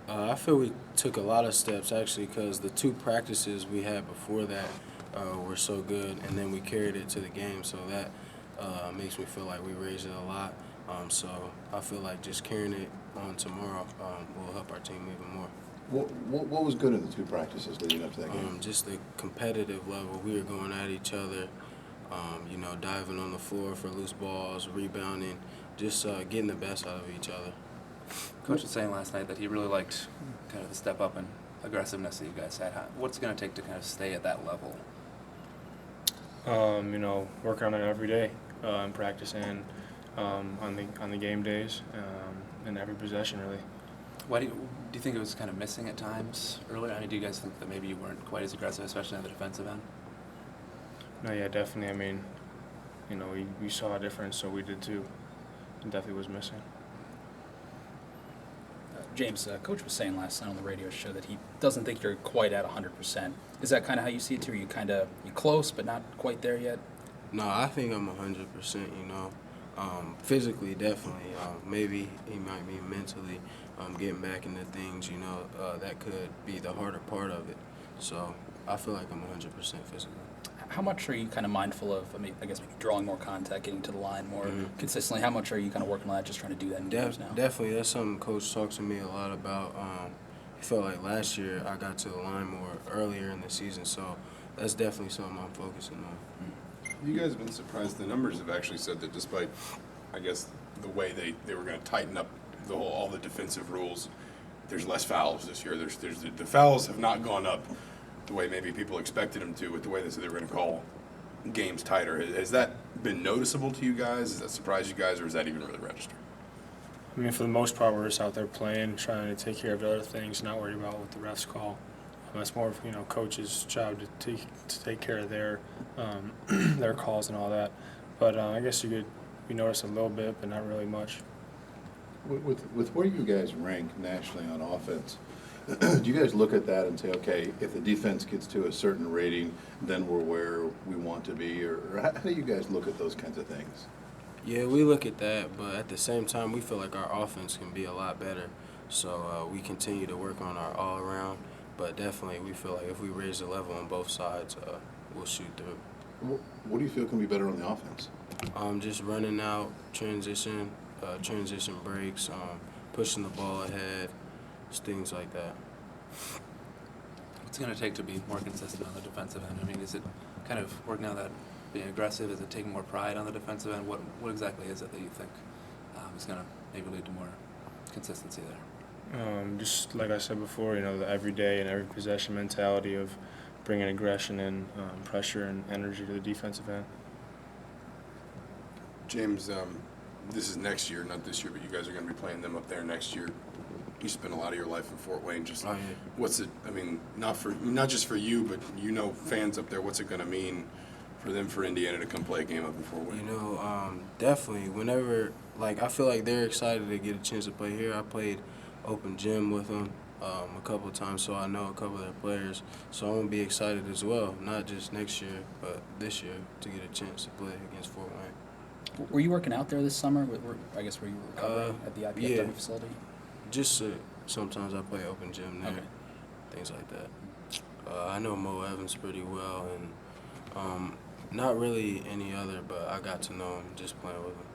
I feel we took a lot of steps actually because the two practices we had before that were so good, and then we carried it to the game. So that makes me feel like we raised it a lot. So I feel like just carrying it on tomorrow will help our team even more. What was good in the two practices leading up to that game? Just the competitive level. We were going at each other, diving on the floor for loose balls, rebounding, just getting the best out of each other. Coach was saying last night that he really liked kind of the step up and aggressiveness that you guys had. What's it going to take to kind of stay at that level? Work on it every day in practice and on the game days and every possession really. Why do you think it was kind of missing at times earlier? I mean, do you guys think that maybe you weren't quite as aggressive, especially on the defensive end? No, yeah, definitely. I mean, we saw a difference, so we did too. It definitely was missing. James, Coach was saying last night on the radio show that he doesn't think you're quite at 100%. Is that kind of how you see it too? Are you you close but not quite there yet? No, I think I'm 100%, physically, definitely. Maybe he might be mentally getting back into things, that could be the harder part of it. So I feel like I'm 100% physically. How much are you kind of mindful of, maybe drawing more contact, getting to the line more consistently? How much are you kind of working on that, just trying to do that in games now? Definitely. That's something Coach talks to me a lot about. He felt like last year I got to the line more earlier in the season, so that's definitely something I'm focusing on. You guys have been surprised. The numbers have actually said that despite, I guess, the way they were going to tighten up all the defensive rules, there's less fouls this year. The fouls have not gone up the way maybe people expected them to, with the way they said they were going to call games tighter. Has that been noticeable to you guys? Does that surprise you guys, or is that even really registered? I mean, for the most part, we're just out there playing, trying to take care of the other things, not worried about what the refs call. That's more of coach's job to take care of their their calls and all that. But I guess you notice a little bit, but not really much. With where you guys rank nationally on offense, do you guys look at that and say, okay, if the defense gets to a certain rating, then we're where we want to be? Or how do you guys look at those kinds of things? Yeah, we look at that, but at the same time, we feel like our offense can be a lot better. So we continue to work on our all-around, but definitely we feel like if we raise the level on both sides, we'll shoot through. What do you feel can be better on the offense? Just running out, transition breaks, pushing the ball ahead, just things like that. What's it going to take to be more consistent on the defensive end? I mean, is it kind of working on that, being aggressive? Is it taking more pride on the defensive end? What exactly is it that you think is going to maybe lead to more consistency there? Just like I said before, the everyday and every possession mentality of bringing aggression and pressure and energy to the defensive end. James, this is next year, not this year, but you guys are going to be playing them up there next year. You spent a lot of your life in Fort Wayne. What's it? I mean, not just for you, but fans up there. What's it going to mean for them, for Indiana to come play a game up in Fort Wayne? Definitely. Whenever, I feel like they're excited to get a chance to play here. I played open gym with them a couple of times, so I know a couple of their players. So I'm going to be excited as well, not just next year, but this year, to get a chance to play against Fort Wayne. Were you working out there this summer? Were you recovering at the IPFW facility? Just sometimes I play open gym there, things like that. I know Mo Evans pretty well, and not really any other, but I got to know him just playing with him.